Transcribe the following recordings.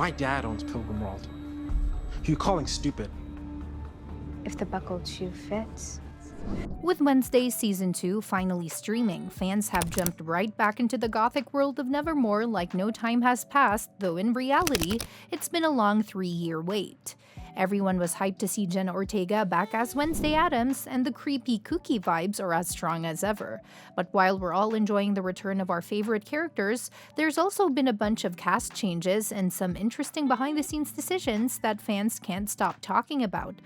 My dad owns Pilgrim World. Who you calling stupid? If the buckled shoe fits. With Wednesday Season 2 finally streaming, fans have jumped right back into the gothic world of Nevermore like no time has passed, though in reality, it's been a long 3-year wait. Everyone was hyped to see Jenna Ortega back as Wednesday Addams, and the creepy, kooky vibes are as strong as ever. But while we're all enjoying the return of our favorite characters, there's also been a bunch of cast changes and some interesting behind-the-scenes decisions that fans can't stop talking about.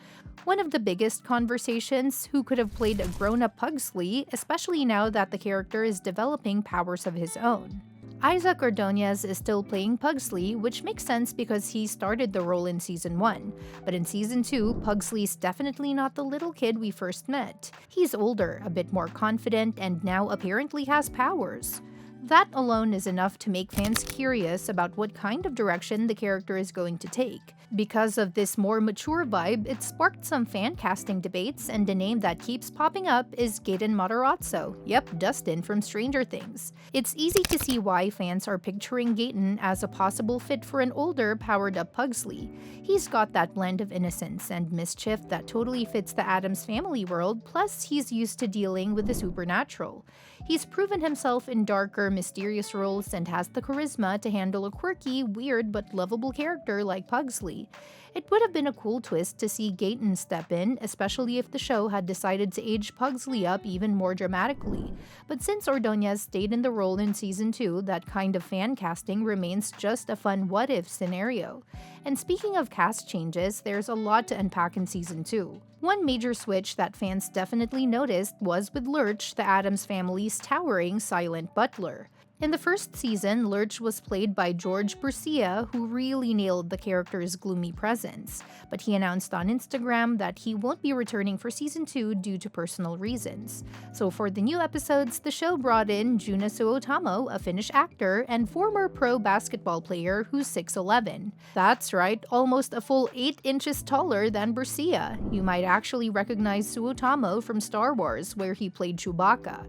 One of the biggest conversations, who could have played a grown-up Pugsley, especially now that the character is developing powers of his own. Isaac Ordonez is still playing Pugsley, which makes sense because he started the role in Season 1. But in Season 2, Pugsley's definitely not the little kid we first met. He's older, a bit more confident, and now apparently has powers. That alone is enough to make fans curious about what kind of direction the character is going to take. Because of this more mature vibe, it sparked some fan casting debates, and a name that keeps popping up is Gaten Matarazzo. Yep, Dustin from Stranger Things. It's easy to see why fans are picturing Gaten as a possible fit for an older, powered-up Pugsley. He's got that blend of innocence and mischief that totally fits the Addams Family world, plus he's used to dealing with the supernatural. He's proven himself in darker, mysterious roles and has the charisma to handle a quirky, weird, but lovable character like Pugsley. It would have been a cool twist to see Gaten step in, especially if the show had decided to age Pugsley up even more dramatically. But since Ordonez stayed in the role in Season 2, that kind of fan casting remains just a fun what-if scenario. And speaking of cast changes, there's a lot to unpack in Season 2. One major switch that fans definitely noticed was with Lurch, the Addams family's towering silent butler. In the first season, Lurch was played by George Burcia, who really nailed the character's gloomy presence, but he announced on Instagram that he won't be returning for Season 2 due to personal reasons. So for the new episodes, the show brought in Juna Suotamo, a Finnish actor, and former pro basketball player who's 6'11". That's right, almost a full 8 inches taller than Burcia. You might actually recognize Suotamo from Star Wars, where he played Chewbacca.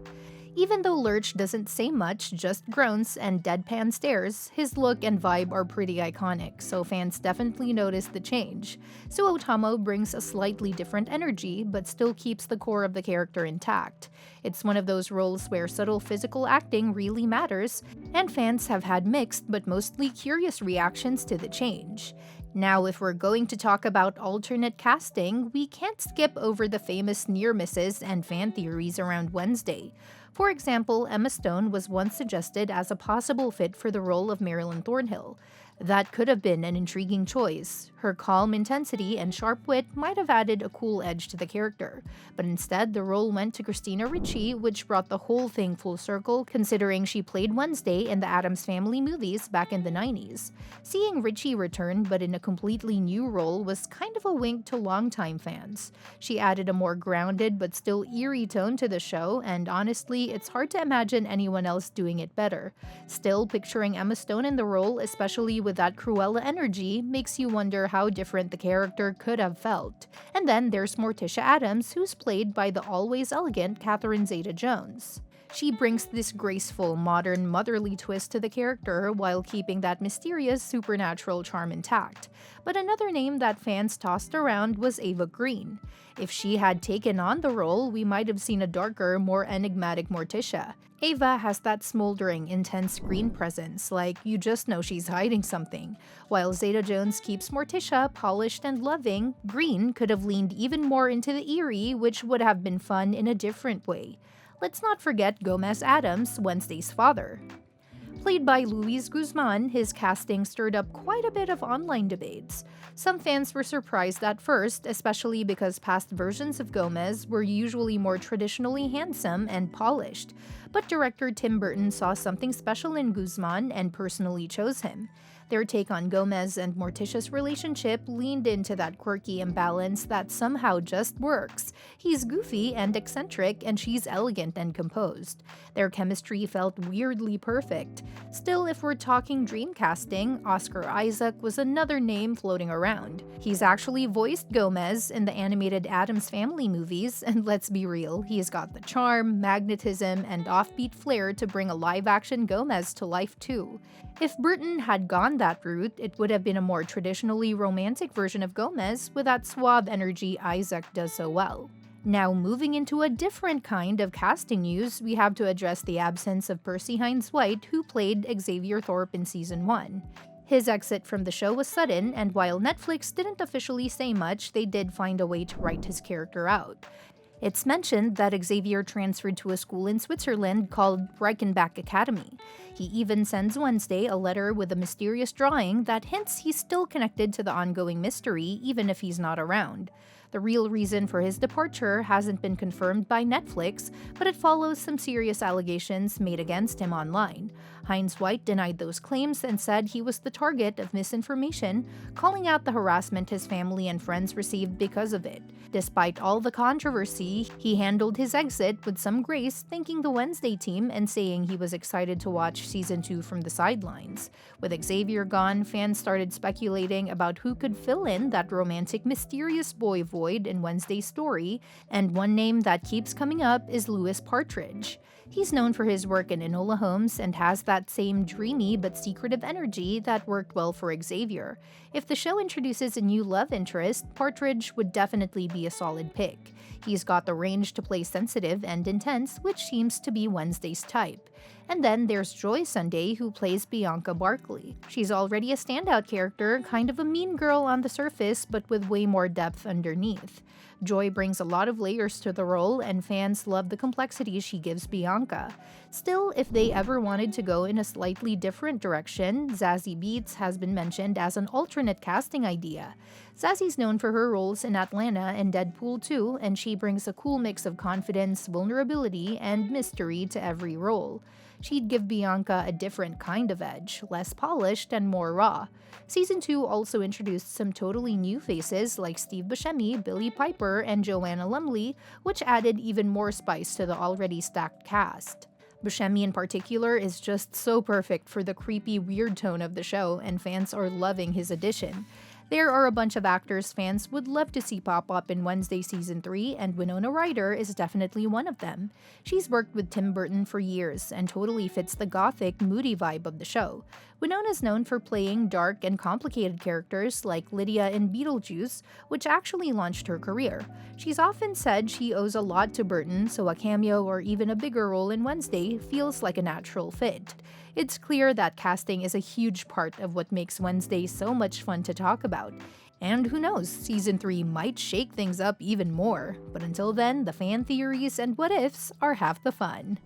Even though Lurch doesn't say much, just grunts and deadpan stares, his look and vibe are pretty iconic, so fans definitely notice the change. Suotamo brings a slightly different energy, but still keeps the core of the character intact. It's one of those roles where subtle physical acting really matters, and fans have had mixed but mostly curious reactions to the change. Now, if we're going to talk about alternate casting, we can't skip over the famous near misses and fan theories around Wednesday. For example, Emma Stone was once suggested as a possible fit for the role of Marilyn Thornhill. That could have been an intriguing choice. Her calm intensity and sharp wit might have added a cool edge to the character, but instead the role went to Christina Ricci, which brought the whole thing full circle considering she played Wednesday in the Addams Family movies back in the 90s. Seeing Ricci return but in a completely new role was kind of a wink to longtime fans. She added a more grounded but still eerie tone to the show, and honestly, it's hard to imagine anyone else doing it better. Still, picturing Emma Stone in the role, especially with that Cruella energy, makes you wonder how different the character could have felt. And then there's Morticia Addams, who's played by the always elegant Catherine Zeta-Jones. She brings this graceful, modern, motherly twist to the character while keeping that mysterious supernatural charm intact. But another name that fans tossed around was Ava Green. If she had taken on the role, we might have seen a darker, more enigmatic Morticia. Ava has that smoldering, intense green presence, like you just know she's hiding something. While Zeta-Jones keeps Morticia polished and loving, Green could have leaned even more into the eerie, which would have been fun in a different way. Let's not forget Gomez Addams, Wednesday's father. Played by Luis Guzmán, his casting stirred up quite a bit of online debates. Some fans were surprised at first, especially because past versions of Gomez were usually more traditionally handsome and polished. But director Tim Burton saw something special in Guzmán and personally chose him. Their take on Gomez and Morticia's relationship leaned into that quirky imbalance that somehow just works. He's goofy and eccentric, and she's elegant and composed. Their chemistry felt weirdly perfect. Still, if we're talking dream casting, Oscar Isaac was another name floating around. He's actually voiced Gomez in the animated Addams Family movies, and let's be real, he's got the charm, magnetism, and offbeat flair to bring a live-action Gomez to life too. If Burton had gone gone that route, it would have been a more traditionally romantic version of Gomez with that suave energy Isaac does so well. Now, moving into a different kind of casting news, we have to address the absence of Percy Hines-White, who played Xavier Thorpe in Season 1. His exit from the show was sudden, and while Netflix didn't officially say much, they did find a way to write his character out. It's mentioned that Xavier transferred to a school in Switzerland called Reichenbach Academy. He even sends Wednesday a letter with a mysterious drawing that hints he's still connected to the ongoing mystery even if he's not around. The real reason for his departure hasn't been confirmed by Netflix, but it follows some serious allegations made against him online. Hines-White denied those claims and said he was the target of misinformation, calling out the harassment his family and friends received because of it. Despite all the controversy, he handled his exit with some grace, thanking the Wednesday team and saying he was excited to watch Season 2 from the sidelines. With Xavier gone, fans started speculating about who could fill in that romantic, mysterious boy void in Wednesday's story, and one name that keeps coming up is Louis Partridge. He's known for his work in Enola Holmes and has that same dreamy but secretive energy that worked well for Xavier. If the show introduces a new love interest, Partridge would definitely be a solid pick. He's got the range to play sensitive and intense, which seems to be Wednesday's type. And then there's Joy Sunday, who plays Bianca Barkley. She's already a standout character, kind of a mean girl on the surface, but with way more depth underneath. Joy brings a lot of layers to the role, and fans love the complexity she gives Bianca. Still, if they ever wanted to go in a slightly different direction, Zazie Beetz has been mentioned as an alternate casting idea. Zazie's known for her roles in Atlanta and Deadpool 2, and she brings a cool mix of confidence, vulnerability, and mystery to every role. She'd give Bianca a different kind of edge, less polished and more raw. Season 2 also introduced some totally new faces like Steve Buscemi, Billy Piper, and Joanna Lumley, which added even more spice to the already stacked cast. Buscemi in particular is just so perfect for the creepy, weird tone of the show, and fans are loving his addition. There are a bunch of actors fans would love to see pop up in Wednesday Season 3, and Winona Ryder is definitely one of them. She's worked with Tim Burton for years and totally fits the gothic, moody vibe of the show. Winona's known for playing dark and complicated characters like Lydia in Beetlejuice, which actually launched her career. She's often said she owes a lot to Burton, so a cameo or even a bigger role in Wednesday feels like a natural fit. It's clear that casting is a huge part of what makes Wednesday so much fun to talk about. And who knows, Season 3 might shake things up even more. But until then, the fan theories and what-ifs are half the fun.